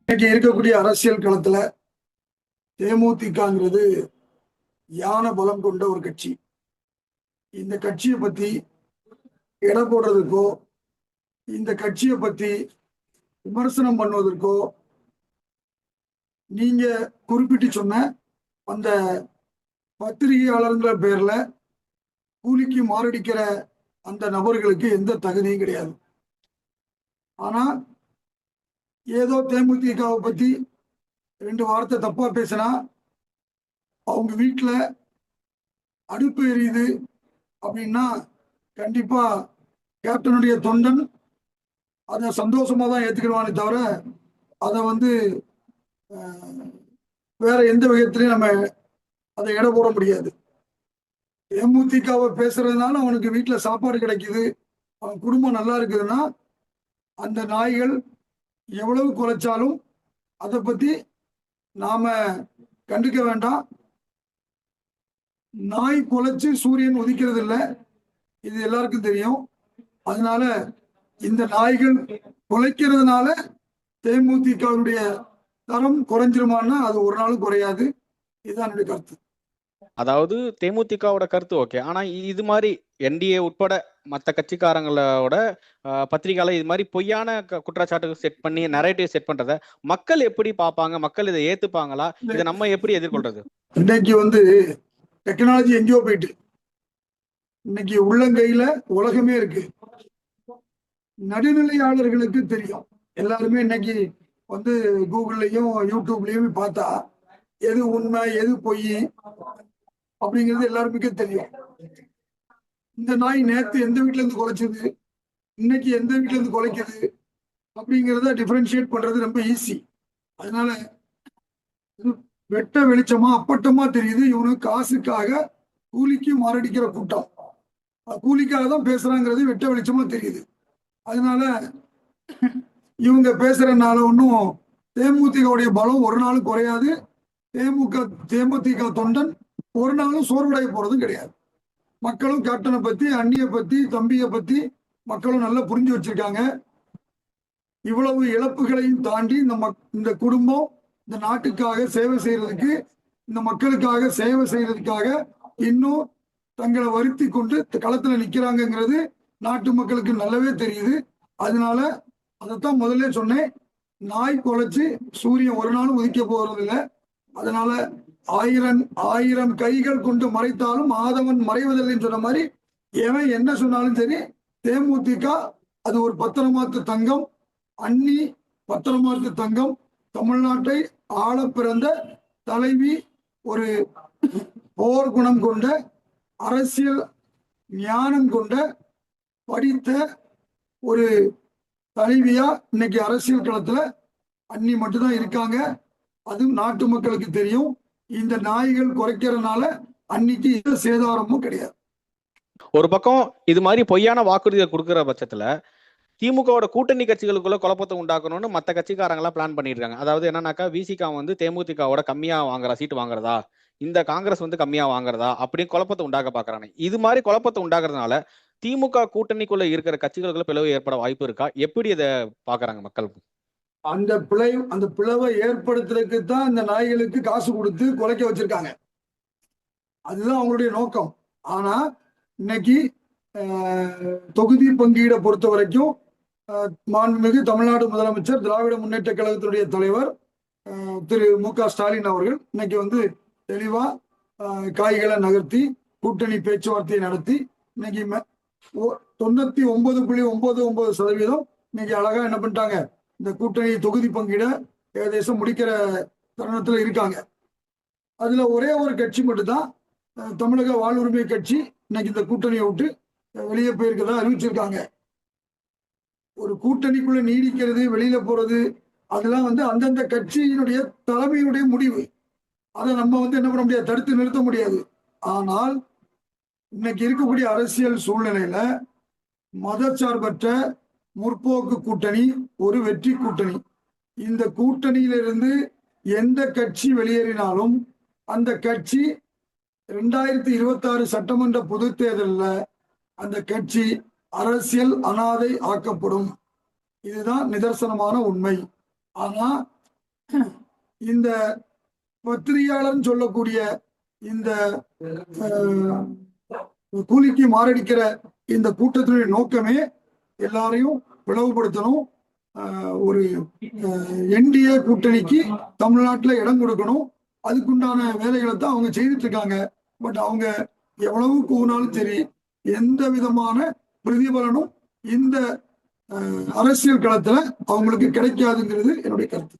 இன்னைக்கு இருக்கக்கூடிய அரசியல் களத்துல தேமுதிகங்கிறது யான பலம் கொண்ட ஒரு கட்சி. இந்த கட்சியை பத்தி எடை போடுறதுக்கோ, இந்த கட்சியை பத்தி விமர்சனம் பண்ணுவதற்கோ, நீங்க குறிப்பிட்டு சொன்ன அந்த பத்திரிகையாளர்கள பேர்ல கூலிக்கு மாரடிக்கிற அந்த நபர்களுக்கு எந்த தகுதியும் கிடையாது. ஆனா ஏதோ தேமுதிகவை பத்தி 2 வார்த்தை தப்பா பேசினா அவங்க வீட்டுல அடுப்பு எரியுது அப்படின்னா கண்டிப்பா கேப்டனுடைய தொண்டன் அதை சந்தோஷமா தான் ஏத்துக்கிடுவானே தவிர அதை வேற எந்த விதத்திலையும் நம்ம அதை எடை போட முடியாது. தேமுதிகவை பேசுறதுனால அவனுக்கு வீட்டுல சாப்பாடு கிடைக்குது, அவன் குடும்பம் நல்லா இருக்குதுன்னா அந்த நாய்கள் எவ்வளவு குலைச்சாலும் அதை பத்தி நாம கண்டுக்க வேண்டாம். நாய் குலைச்சு சூரியன் உதிக்கிறது இல்லை, இது எல்லாருக்கும் தெரியும். அதனால இந்த நாய்கள் குலைக்கிறதுனால தேமுதிகவுடைய தரம் குறைஞ்சிருமான்னா அது ஒரு நாளும் குறையாது. இதுதான் என்னுடைய கருத்து. அதாவது தேமுதிகவோட கருத்து ஓகே. ஆனா இது மாதிரி என்டிஏ உட்பட மற்ற கட்சிக்காரங்களோட பத்திரிகையால இது மாதிரி பொய்யான குற்றச்சாட்டு செட் பண்ணி நரேட்டிவ் செட் பண்றத மக்கள் எப்படி பார்ப்பாங்க? மக்கள் இதை ஏத்துப்பாங்களா? இதை நம்ம எப்படி எதிர்கொள்றது? இன்னைக்கு டெக்னாலஜி எங்கேயோ போயிட்டு இன்னைக்கு உள்ளங்கையில உலகமே இருக்கு. நடுநிலையாளர்களுக்கு தெரியும். எல்லாருமே இன்னைக்கு கூகுள்லயும் யூடியூப்லயும் பார்த்தா எது உண்மை எது பொய் அப்படிங்கிறது எல்லாருமே தெரியும். இந்த நாய் நேத்து எந்த வீட்டுல இருந்து குலைச்சது, இன்னைக்கு எந்த வீட்டுல இருந்து குலைக்குது அப்படிங்கிறத டிஃபரன்ஷியேட் பண்றது ரொம்ப ஈஸி. அதனால வெட்ட வெளிச்சமா அப்பட்டமா தெரியுது இவனுக்கு காசுக்காக கூலிக்கு மாரடிக்கிற கூட்டம். கூலிக்காக தான் பேசுறாங்கிறது வெட்ட வெளிச்சமா தெரியுது. அதனால இவங்க பேசுறதுனால ஒன்றும் தேமுதிகவுடைய பலம் ஒரு நாளும் குறையாது. தேமுதிக தொண்டன் ஒரு நாளும் சோர்வடைய போறதும் கிடையாது. மக்களும் கேப்டனை பத்தி, அண்ணிய பத்தி, தம்பிய பத்தி மக்களும் நல்லா புரிஞ்சு வச்சிருக்காங்க. இவ்வளவு இழப்புகளையும் தாண்டி இந்த குடும்பம் இந்த நாட்டுக்காக சேவை செய்யறதுக்கு, இந்த மக்களுக்காக சேவை செய்யறதுக்காக இன்னும் தங்களை வருத்தி கொண்டு களத்துல நிக்கிறாங்கிறது நாட்டு மக்களுக்கு நல்லாவே தெரியுது. அதனால அதைத்தான் முதல்ல சொன்னேன், நாய் குலைச்சு சூரியன் ஒரு நாளும் உதிக்க போறது இல்லை. அதனால ஆயிரம் கைகள் கொண்டு மறைத்தாலும் ஆதவன் மறைவதில்லைன்னு சொன்ன மாதிரி எவன் என்ன சொன்னாலும் சரி, தேமுதிக அது ஒரு பத்திரமாத்து தங்கம். அன்னி பத்திரமாத்து தங்கம். தமிழ்நாட்டை ஆள பிறந்த தலைவி, ஒரு போர் குணம் கொண்ட, அரசியல் ஞானம் கொண்ட, படித்த ஒரு தலைவியா இன்னைக்கு அரசியல் களத்துல அன்னி மட்டும்தான் இருக்காங்க. அதுவும் நாட்டு மக்களுக்கு தெரியும். இந்த நாய்கள் குறைக்கிறதுனால அன்னைக்கு எந்த சேதாரமும் கிடையாது. ஒரு பக்கம் இது மாதிரி பொய்யான வாக்குறுதியை கொடுக்கிற பட்சத்துல திமுகவோட கூட்டணி கட்சிகளுக்குள்ள குழப்பத்தை உண்டாக்கணும்னு மற்ற கட்சிக்காரங்களா பிளான் பண்ணிருக்காங்க. அதாவது என்னன்னாக்கா விசிகா தேமுதிகவோட கம்மியா சீட்டு வாங்குறதா, இந்த காங்கிரஸ் கம்மியா வாங்குறதா அப்படின்னு குழப்பத்தை உண்டாக்க பாக்குறாங்க. இது மாதிரி குழப்பத்தை உண்டாக்குறதுனால திமுக கூட்டணிக்குள்ள இருக்கிற கட்சிகளுக்குள்ள பிளவு ஏற்பட வாய்ப்பு இருக்கா? எப்படி இதை பாக்குறாங்க மக்கள்? அந்த பிளவை ஏற்படுத்துறதுக்கு தான் இந்த நாய்களுக்கு காசு கொடுத்து குலைக்க வச்சிருக்காங்க. அதுதான் அவங்களுடைய நோக்கம். ஆனா இன்னைக்கு தொகுதி பங்கீடை பொறுத்த வரைக்கும் மாண்புமிகு தமிழ்நாடு முதலமைச்சர், திராவிட முன்னேற்ற கழகத்தினுடைய தலைவர் திரு மு.க. ஸ்டாலின் அவர்கள் இன்னைக்கு தெளிவா காய்களை நகர்த்தி கூட்டணி பேச்சுவார்த்தையை நடத்தி இன்னைக்கு 99.99% இன்னைக்கு அழகா என்ன பண்ணிட்டாங்க, இந்த கூட்டணி தொகுதி பங்கீட ஏகதேசம் முடிக்கிற தருணத்துல இருக்காங்க. அதுல ஒரே ஒரு கட்சி மட்டும்தான், தமிழக வாழ்வுரிமை கட்சி, இன்னைக்கு இந்த கூட்டணியை விட்டு வெளியே போயிருக்கதா அறிவிச்சிருக்காங்க. ஒரு கூட்டணிக்குள்ள நீடிக்கிறது, வெளியில போறது, அதெல்லாம் அந்தந்த கட்சியினுடைய தலைமையினுடைய முடிவு. அதை நம்ம என்ன பண்ண முடியாது, தடுத்து நிறுத்த முடியாது. ஆனால் இன்னைக்கு இருக்கக்கூடிய அரசியல் சூழ்நிலையில மதச்சார்பற்ற முற்போக்கு கூட்டணி ஒரு வெற்றி கூட்டணி. இந்த கூட்டணியிலிருந்து எந்த கட்சி வெளியேறினாலும் அந்த கட்சி 2026 சட்டமன்ற பொது தேர்தலில் அந்த கட்சி அரசியல் அனாதை ஆக்கப்படும். இதுதான் நிதர்சனமான உண்மை. ஆனா இந்த பத்திரிகையாளர் சொல்லக்கூடிய இந்த கூலிக்கு மாரடிக்கிற இந்த கூட்டத்தினுடைய நோக்கமே எல்லாரையும் பிளவுபடுத்தணும். ஒரு என்டிஏ கூட்டணிக்கு தமிழ்நாட்டில் இடம் கொடுக்கணும். அதுக்குண்டான வேலைகளை தான் அவங்க செய்துட்டு இருக்காங்க. பட் அவங்க எவ்வளவு கூறினாலும் சரி, எந்த விதமான பிரதிபலனும் இந்த அரசியல் களத்துல அவங்களுக்கு கிடைக்காதுங்கிறது என்னுடைய கருத்து.